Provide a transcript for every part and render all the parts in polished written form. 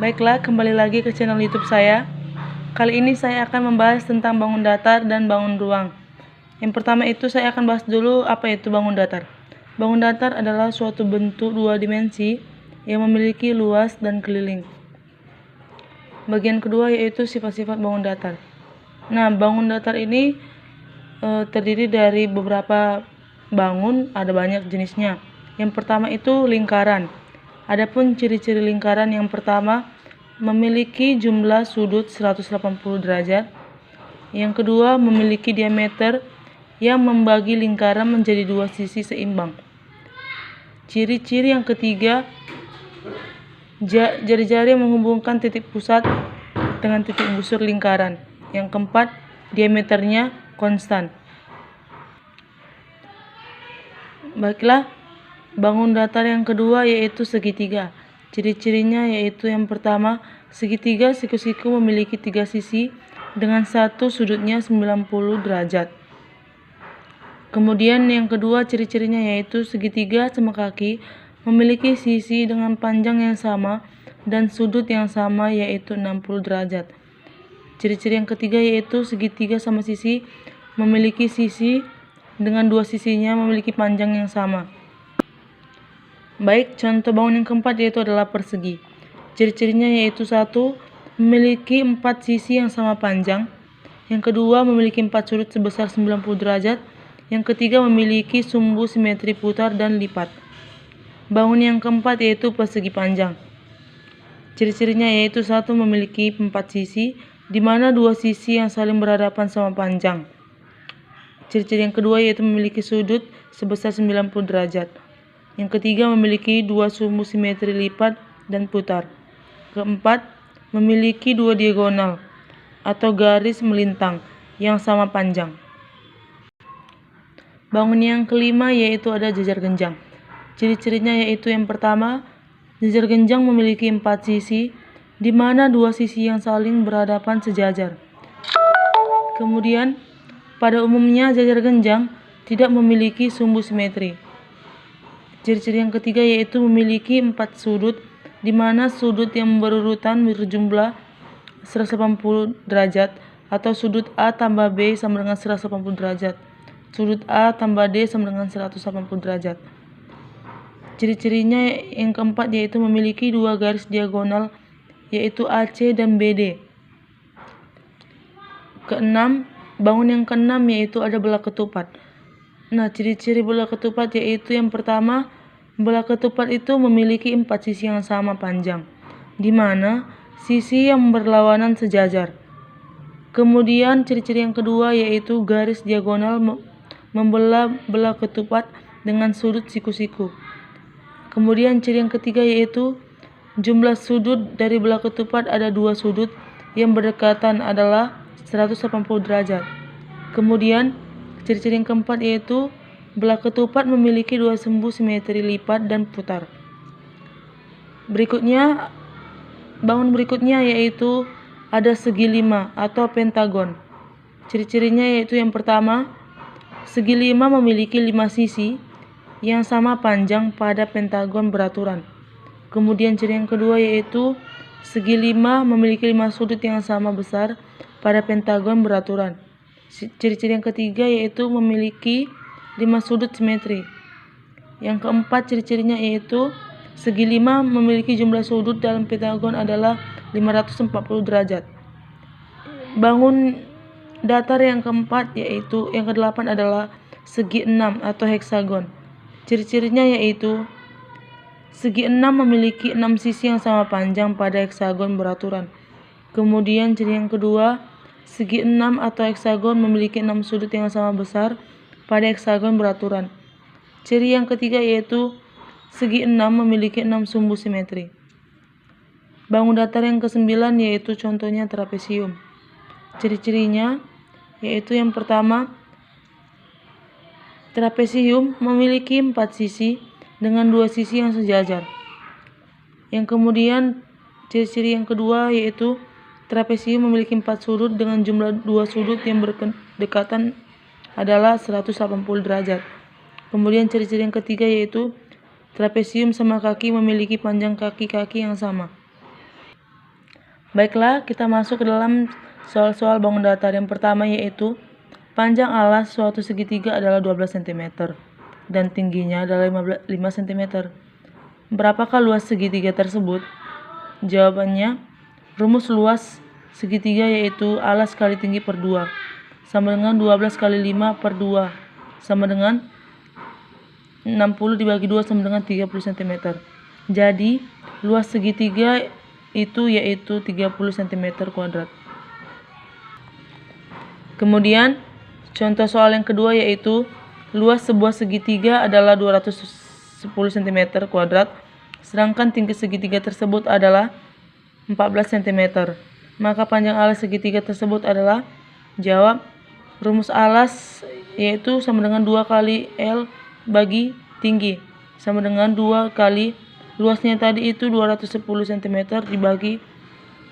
Baiklah, kembali lagi ke channel YouTube saya. Kali ini saya akan membahas tentang bangun datar dan bangun ruang. Yang pertama itu saya akan bahas dulu apa itu bangun datar. Bangun datar adalah suatu bentuk dua dimensi yang memiliki luas dan keliling. Bagian kedua yaitu sifat-sifat bangun datar. Nah, bangun datar ini terdiri dari beberapa bangun, ada banyak jenisnya. Yang pertama itu lingkaran. Adapun ciri-ciri lingkaran, yang pertama memiliki jumlah sudut 180 derajat. Yang kedua memiliki diameter yang membagi lingkaran menjadi dua sisi seimbang. Ciri-ciri yang ketiga, jari-jari menghubungkan titik pusat dengan titik busur lingkaran. Yang keempat, diameternya konstan. Baiklah, bangun datar yang kedua yaitu segitiga. Ciri-cirinya yaitu yang pertama, segitiga siku-siku memiliki tiga sisi dengan satu sudutnya 90 derajat. Kemudian yang kedua ciri-cirinya yaitu segitiga sama kaki memiliki sisi dengan panjang yang sama dan sudut yang sama yaitu 60 derajat. Ciri-ciri yang ketiga yaitu segitiga sama sisi memiliki sisi dengan dua sisinya memiliki panjang yang sama. Baik, contoh bangun yang keempat yaitu adalah persegi. Ciri-cirinya yaitu satu, memiliki 4 sisi yang sama panjang. Yang kedua, memiliki 4 sudut sebesar 90 derajat. Yang ketiga, memiliki sumbu simetri putar dan lipat. Bangun yang keempat yaitu persegi panjang. Ciri-cirinya yaitu satu, memiliki 4 sisi, di mana dua sisi yang saling berhadapan sama panjang. Ciri-ciri yang kedua yaitu memiliki sudut sebesar 90 derajat. Yang ketiga, memiliki dua sumbu simetri lipat dan putar. Keempat, memiliki dua diagonal atau garis melintang yang sama panjang. Bangun yang kelima yaitu ada jajar genjang. Ciri-cirinya yaitu yang pertama, jajar genjang memiliki 4 sisi, di mana dua sisi yang saling berhadapan sejajar. Kemudian, pada umumnya jajar genjang tidak memiliki sumbu simetri. Ciri-ciri yang ketiga yaitu memiliki 4 sudut, di mana sudut yang berurutan berjumlah 180 derajat atau sudut A tambah B sama dengan 180 derajat. Sudut A tambah D sama dengan 180 derajat. Ciri-cirinya yang keempat yaitu memiliki dua garis diagonal yaitu AC dan BD. Keenam, bangun yang keenam yaitu ada belah ketupat. Nah, ciri-ciri belah ketupat yaitu yang pertama, belah ketupat itu memiliki 4 sisi yang sama panjang, di mana sisi yang berlawanan sejajar. Kemudian ciri-ciri yang kedua yaitu garis diagonal membelah belah ketupat dengan sudut siku-siku. Kemudian ciri yang ketiga yaitu jumlah sudut dari belah ketupat ada dua sudut yang berdekatan adalah 180 derajat. Kemudian ciri-ciri yang keempat yaitu belah ketupat memiliki dua sumbu simetri lipat dan putar. Berikutnya, bangun berikutnya yaitu ada segi lima atau pentagon. Ciri-cirinya yaitu yang pertama, segi lima memiliki 5 sisi yang sama panjang pada pentagon beraturan. Kemudian ciri yang kedua yaitu segi lima memiliki 5 sudut yang sama besar pada pentagon beraturan. Ciri-ciri yang ketiga yaitu memiliki 5 sudut simetri. Yang keempat ciri-cirinya yaitu segi 5 memiliki jumlah sudut dalam pentagon adalah 540 derajat. Bangun datar yang keempat yaitu yang kedelapan adalah segi 6 atau heksagon. Ciri-cirinya yaitu segi 6 memiliki 6 sisi yang sama panjang pada heksagon beraturan. Kemudian ciri yang kedua, segi 6 atau heksagon memiliki 6 sudut yang sama besar pada heksagon beraturan. Ciri yang ketiga yaitu segi 6 memiliki 6 sumbu simetri. Bangun datar yang kesembilan yaitu contohnya trapesium. Ciri-cirinya yaitu yang pertama, trapesium memiliki 4 sisi dengan dua sisi yang sejajar. Yang kemudian ciri-ciri yang kedua yaitu trapesium memiliki 4 sudut dengan jumlah 2 sudut yang berdekatan adalah 180 derajat. Kemudian ciri-ciri yang ketiga yaitu trapesium sama kaki memiliki panjang kaki-kaki yang sama. Baiklah, kita masuk ke dalam soal-soal bangun datar. Yang pertama yaitu panjang alas suatu segitiga adalah 12 cm dan tingginya adalah 5 cm. Berapakah luas segitiga tersebut? Jawabannya, rumus luas segitiga yaitu alas kali tinggi per 2 sama dengan 12 kali 5 per 2 sama dengan 60 dibagi 2 sama dengan 30 cm. Jadi, luas segitiga itu yaitu 30 cm kuadrat. Kemudian, contoh soal yang kedua yaitu luas sebuah segitiga adalah 210 cm kuadrat, sedangkan tinggi segitiga tersebut adalah 14 cm. Maka panjang alas segitiga tersebut adalah, jawab, rumus alas yaitu sama dengan 2 kali L bagi tinggi, sama dengan 2 kali luasnya tadi itu 210 cm dibagi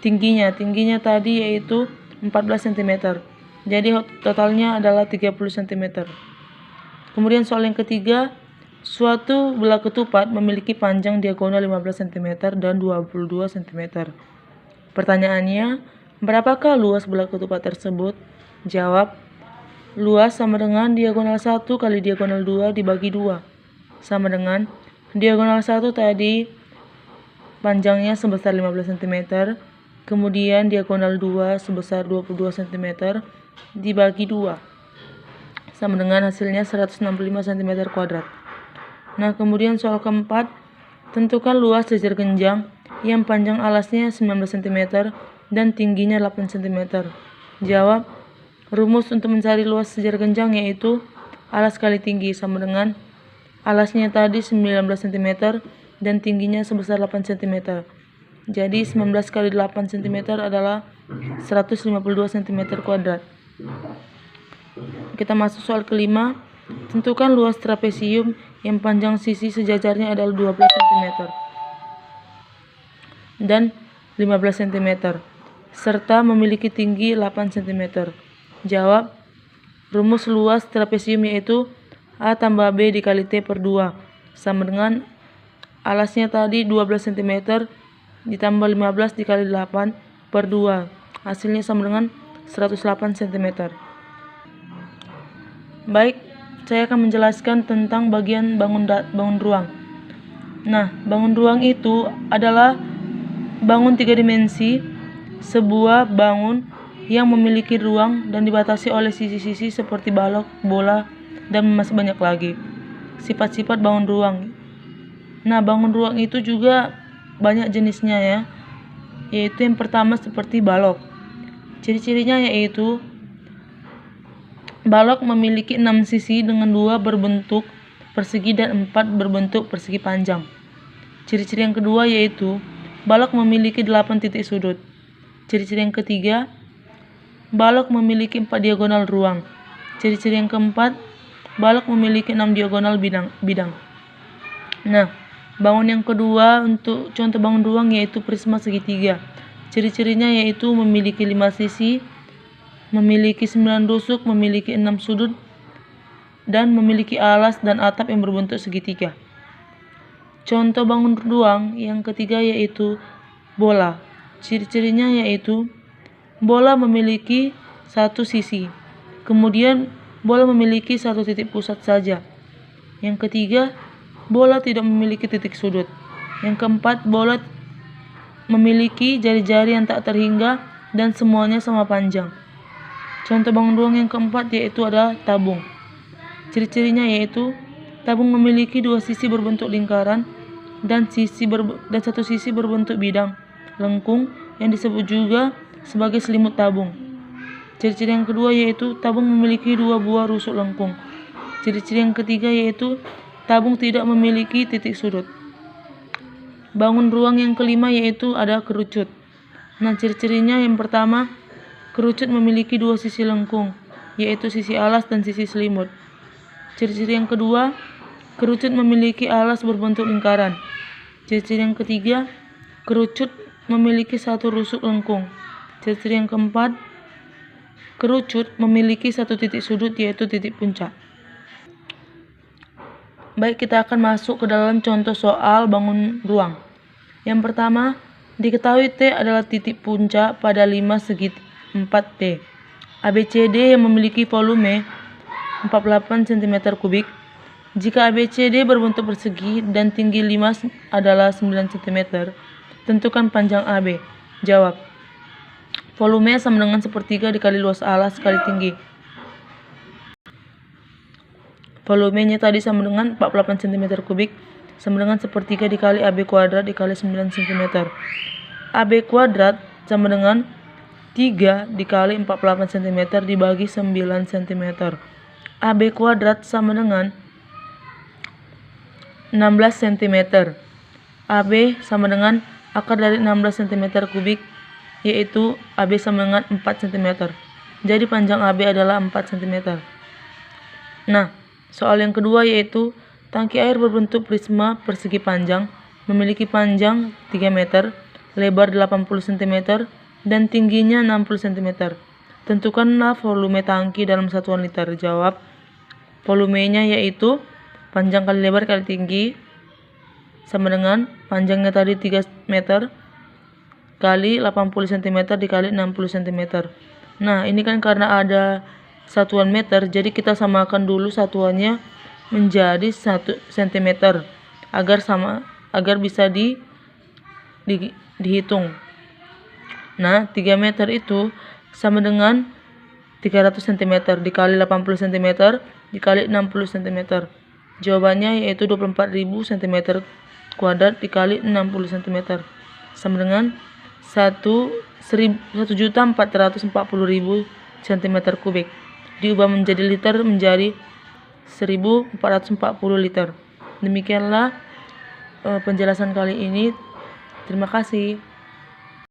tingginya. Tingginya tadi yaitu 14 cm. Jadi totalnya adalah 30 cm. Kemudian soal yang ketiga, suatu bola ketupat memiliki panjang diagonal 15 cm dan 22 cm. Pertanyaannya, berapakah luas bola ketupat tersebut? Jawab, luas sama dengan diagonal 1 kali diagonal 2 dibagi 2. Sama dengan diagonal 1 tadi panjangnya sebesar 15 cm, kemudian diagonal 2 sebesar 22 cm dibagi 2. Sama dengan hasilnya 165 cm kuadrat. Nah, kemudian soal keempat, tentukan luas sejar genjang yang panjang alasnya 19 cm dan tingginya 8 cm. Jawab, rumus untuk mencari luas sejar genjang yaitu alas kali tinggi sama dengan alasnya tadi 19 cm dan tingginya sebesar 8 cm. Jadi 19 kali 8 cm adalah 152 cm kuadrat. Kita masuk soal kelima. Tentukan luas trapesium yang panjang sisi sejajarnya adalah 12 cm dan 15 cm serta memiliki tinggi 8 cm. Jawab, rumus luas trapesium yaitu A tambah B dikali T per 2 sama dengan alasnya tadi 12 cm ditambah 15 dikali 8 per 2. Hasilnya sama dengan 108 cm. Baik, saya akan menjelaskan tentang bagian bangun ruang. Nah, bangun ruang itu adalah bangun 3 dimensi, sebuah bangun yang memiliki ruang dan dibatasi oleh sisi-sisi seperti balok, bola, dan masih banyak lagi. Sifat-sifat bangun ruang. Nah, bangun ruang itu juga banyak jenisnya ya. Yaitu yang pertama seperti balok. Ciri-cirinya yaitu balok memiliki 6 sisi dengan 2 berbentuk persegi dan 4 berbentuk persegi panjang. Ciri-ciri yang kedua yaitu balok memiliki 8 titik sudut. Ciri-ciri yang ketiga, balok memiliki 4 diagonal ruang. Ciri-ciri yang keempat, balok memiliki 6 diagonal bidang. Nah, bangun yang kedua untuk contoh bangun ruang yaitu prisma segitiga. Ciri-cirinya yaitu memiliki 5 sisi, memiliki 9 rusuk, memiliki 6 sudut, dan memiliki alas dan atap yang berbentuk segitiga. Contoh bangun ruang yang ketiga yaitu bola. Ciri-cirinya yaitu bola memiliki 1 sisi, kemudian bola memiliki 1 titik pusat saja. Yang ketiga, bola tidak memiliki titik sudut. Yang keempat, bola memiliki jari-jari yang tak terhingga dan semuanya sama panjang. Contoh bangun ruang yang keempat yaitu ada tabung. Ciri-cirinya yaitu tabung memiliki 2 sisi berbentuk lingkaran dan satu sisi berbentuk bidang lengkung yang disebut juga sebagai selimut tabung. Ciri-ciri yang kedua yaitu tabung memiliki 2 buah rusuk lengkung. Ciri-ciri yang ketiga yaitu tabung tidak memiliki titik sudut. Bangun ruang yang kelima yaitu ada kerucut. Nah, ciri-cirinya yang pertama, kerucut memiliki 2 sisi lengkung, yaitu sisi alas dan sisi selimut. Ciri-ciri yang kedua, kerucut memiliki alas berbentuk lingkaran. Ciri-ciri yang ketiga, kerucut memiliki 1 rusuk lengkung. Ciri-ciri yang keempat, kerucut memiliki 1 titik sudut yaitu titik puncak. Baik, kita akan masuk ke dalam contoh soal bangun ruang. Yang pertama, Diketahui T adalah titik puncak pada 5 segi 4T. ABCD yang memiliki volume 48 cm3. Jika ABCD berbentuk persegi dan tinggi 5 adalah 9 cm, tentukan panjang AB. Jawab. Volume sama dengan sepertiga dikali luas alas kali tinggi. Volumenya tadi sama dengan 48 cm3 sama dengan sepertiga dikali AB kuadrat dikali 9 cm. AB kuadrat sama dengan 3 dikali 48 cm dibagi 9 cm. AB kuadrat sama dengan 16 cm. AB sama dengan akar dari 16 cm3, yaitu AB sama dengan 4 cm. Jadi panjang AB adalah 4 cm. Nah, soal yang kedua yaitu tangki air berbentuk prisma persegi panjang, memiliki panjang 3 meter, lebar 80 cm, dan tingginya 60 cm. Tentukanlah volume tangki dalam satuan liter. Jawab. Volumenya yaitu panjang kali lebar kali tinggi sama dengan panjangnya tadi 3 meter kali 80 cm dikali 60 cm. Nah, ini kan karena ada satuan meter, jadi kita samakan dulu satuannya menjadi 1 cm agar bisa dihitung. Nah, 3 meter itu sama dengan 300 cm dikali 80 cm dikali 60 cm. Jawabannya yaitu 24.000 cm kuadrat dikali 60 cm sama dengan 1.440.000 cm3. Diubah menjadi liter menjadi 1.440 liter. Demikianlah penjelasan kali ini. Terima kasih.